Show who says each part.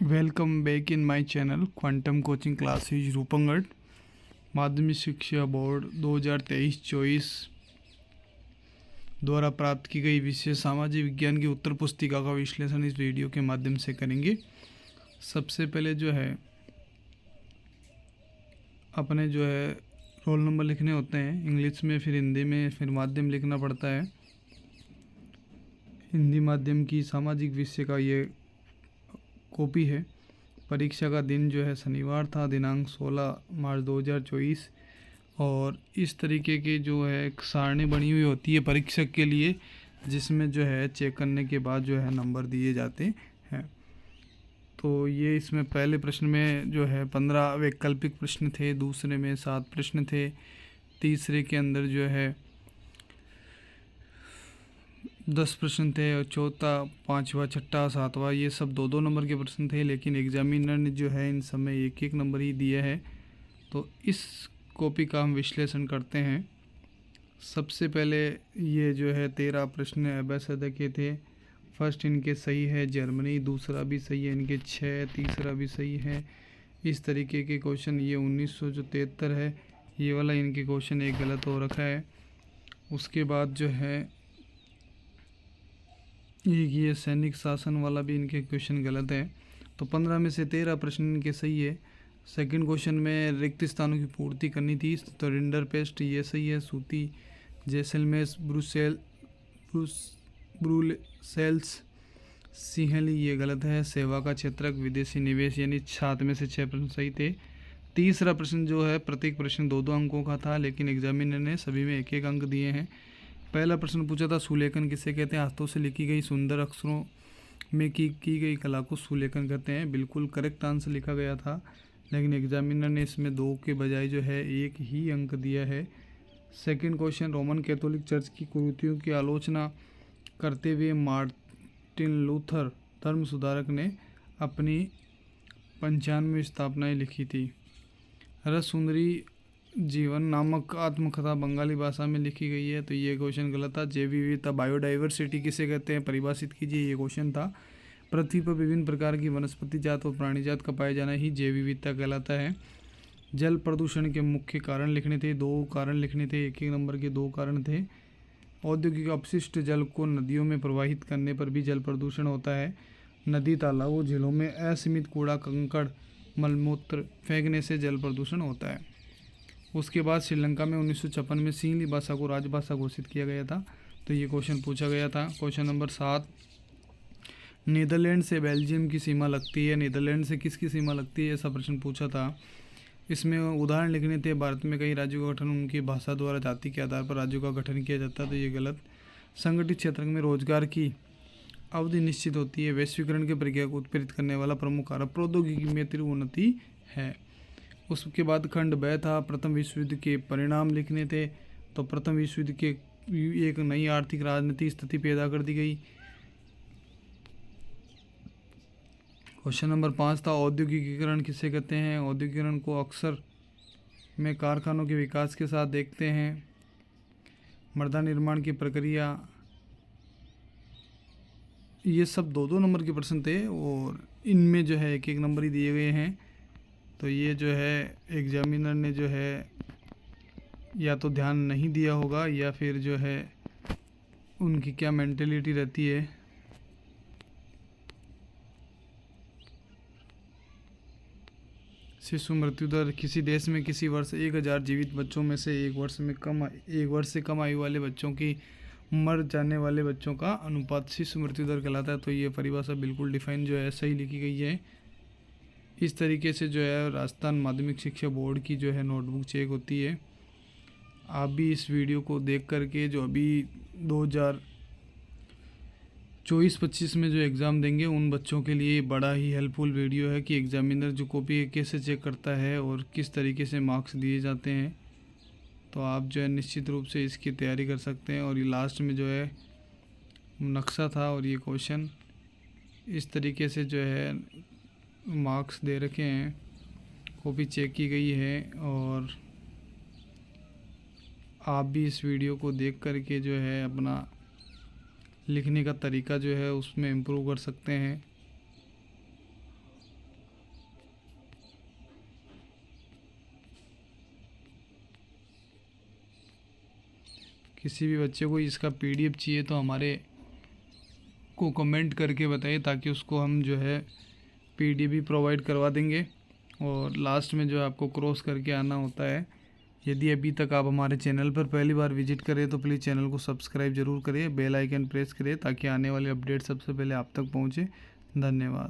Speaker 1: Welcome back in my channel quantum coaching classes Rupangarh. माध्यमिक शिक्षा board 2023-24 द्वारा प्राप्त की गई विषय सामाजिक विज्ञान की उत्तर पुस्तिका का विश्लेषण इस वीडियो के माध्यम से करेंगे। सबसे पहले अपने रोल नंबर लिखने होते हैं इंग्लिश में, फिर हिंदी में, फिर माध्यम लिखना पड़ता है। हिंदी माध्यम की सामाजिक विषय का ये कॉपी है। परीक्षा का दिन शनिवार था, दिनांक 16 मार्च 2024। और इस तरीके की एक सारणी बनी हुई होती है परीक्षक के लिए, जिसमें चेक करने के बाद नंबर दिए जाते हैं। तो ये इसमें पहले प्रश्न में 15 वैकल्पिक प्रश्न थे, दूसरे में 7 प्रश्न थे, तीसरे के अंदर 10 प्रश्न थे, और चौथा, पाँचवा, छठा, सातवां ये सब 2-2 नंबर के प्रश्न थे। लेकिन एग्जामिनर ने इन सब में 1-1 नंबर ही दिया है। तो इस कॉपी का हम विश्लेषण करते हैं। सबसे पहले ये 13 प्रश्न अभ्यासदा के थे। फर्स्ट इनके सही है जर्मनी, दूसरा भी सही है इनके 6, तीसरा भी सही है। इस तरीके के क्वेश्चन ये 1973 है, ये वाला इनके क्वेश्चन एक गलत हो रखा है। उसके बाद ये सैनिक शासन वाला भी इनके क्वेश्चन गलत है। तो 15 में से 13 प्रश्न इनके सही है। सेकंड क्वेश्चन में रिक्त स्थानों की पूर्ति करनी थी, तो रिंडर पेस्ट ये सही है। सूती, जैसलमेर, ब्रुसेल्स, सिंहली ये गलत है। सेवा का क्षेत्रक, विदेशी निवेश, यानी 7 में से 6 प्रश्न सही थे। तीसरा प्रश्न प्रत्येक प्रश्न 2-2 अंकों का था, लेकिन एग्जामिनर ने सभी में 1-1 अंक दिए हैं। पहला प्रश्न पूछा था सुलेखन किसे कहते हैं? हाथों से लिखी गई सुंदर अक्षरों में की गई कला को सुलेखन कहते हैं। बिल्कुल करेक्ट आंसर लिखा गया था, लेकिन एग्जामिनर ने इसमें 2 के बजाय 1 ही अंक दिया है। Second question, Roman Catholic church की कुरीतियों की आलोचना करते हुए मार्टिन लूथर धर्म सुधारक ने अपनी 95वीं स्थापनाएँ लिखी थी। रस सुंदरी जीवन नामक आत्मकथा बंगाली भाषा में लिखी गई है, तो ये क्वेश्चन गलत था। जैव विविधता, बायोडाइवर्सिटी किसे कहते हैं? परिभाषित कीजिए, ये क्वेश्चन था। पृथ्वी पर विभिन्न प्रकार की वनस्पति जात और प्राणी जात का पाया जाना ही जैव विविधता कहलाता है। जल प्रदूषण के मुख्य कारण लिखने थे, 2 कारण लिखने थे, 1-1 नंबर के 2 कारण थे। औद्योगिक अपशिष्ट जल को नदियों में प्रवाहित करने पर भी जल प्रदूषण होता है। नदी, तालाबों, झीलों में असीमित कूड़ा कंकड़ मलमूत्र फेंकने से जल प्रदूषण होता है। उसके बाद श्रीलंका में 1956 में सिंहली भाषा को राजभाषा घोषित किया गया था, तो ये क्वेश्चन पूछा गया था। क्वेश्चन नंबर 7, नीदरलैंड से बेल्जियम की सीमा लगती है, नीदरलैंड से किसकी सीमा लगती है, ऐसा प्रश्न पूछा था। इसमें उदाहरण लिखने थे, भारत में कई राज्यों का गठन उनकी भाषा द्वारा जाति के आधार पर राज्यों का गठन किया जाता है, तो ये गलत। संगठित क्षेत्र में रोजगार की अवधि निश्चित होती है। वैश्वीकरण की प्रक्रिया को उत्प्रेरित करने वाला प्रमुख कारक प्रौद्योगिकी में तीव्र उन्नति है। उसके बाद खंड ब था, प्रथम विश्व युद्ध के परिणाम लिखने थे, तो प्रथम विश्व युद्ध के एक नई आर्थिक राजनीतिक स्थिति पैदा कर दी गई। क्वेश्चन नंबर 5 था, औद्योगिकीकरण किसे कहते हैं? औद्योगिकीकरण को अक्सर में कारखानों के विकास के साथ देखते हैं। मृदा निर्माण की प्रक्रिया, ये सब 2-2 नंबर के प्रश्न थे, और इनमें 1-1 नंबर ही दिए गए हैं। तो ये एग्जामिनर ने या तो ध्यान नहीं दिया होगा, या फिर उनकी क्या मेंटेलिटी रहती है। शिशु मृत्यु दर, किसी देश में किसी वर्ष 1000 जीवित बच्चों में से 1 वर्ष से कम आयु वाले बच्चों की मर जाने वाले बच्चों का अनुपात शिशु मृत्यु दर कहलाता है। तो ये परिभाषा बिल्कुल डिफाइन सही लिखी गई है। इस तरीके से राजस्थान माध्यमिक शिक्षा बोर्ड की नोटबुक चेक होती है। आप भी इस वीडियो को देख करके अभी 2024-25 में एग्ज़ाम देंगे उन बच्चों के लिए बड़ा ही हेल्पफुल वीडियो है कि एग्जामिनर कॉपी कैसे चेक करता है और किस तरीके से मार्क्स दिए जाते हैं। तो आप निश्चित रूप से इसकी तैयारी कर सकते हैं। और ये लास्ट में नक्शा था, और ये क्वेश्चन इस तरीके से मार्क्स दे रखे हैं, कॉपी चेक की गई है। और आप भी इस वीडियो को देख करके अपना लिखने का तरीका उसमें इम्प्रूव कर सकते हैं। किसी भी बच्चे को इसका PDF चाहिए तो हमारे को कमेंट करके बताइए, ताकि उसको हम जो है PDF भी प्रोवाइड करवा देंगे। और लास्ट में जो है आपको क्रॉस करके आना होता है। यदि अभी तक आप हमारे चैनल पर पहली बार विजिट करें तो प्लीज़ चैनल को सब्सक्राइब जरूर करें, बेल आइकन प्रेस करें ताकि आने वाले अपडेट सबसे पहले आप तक पहुँचे। धन्यवाद।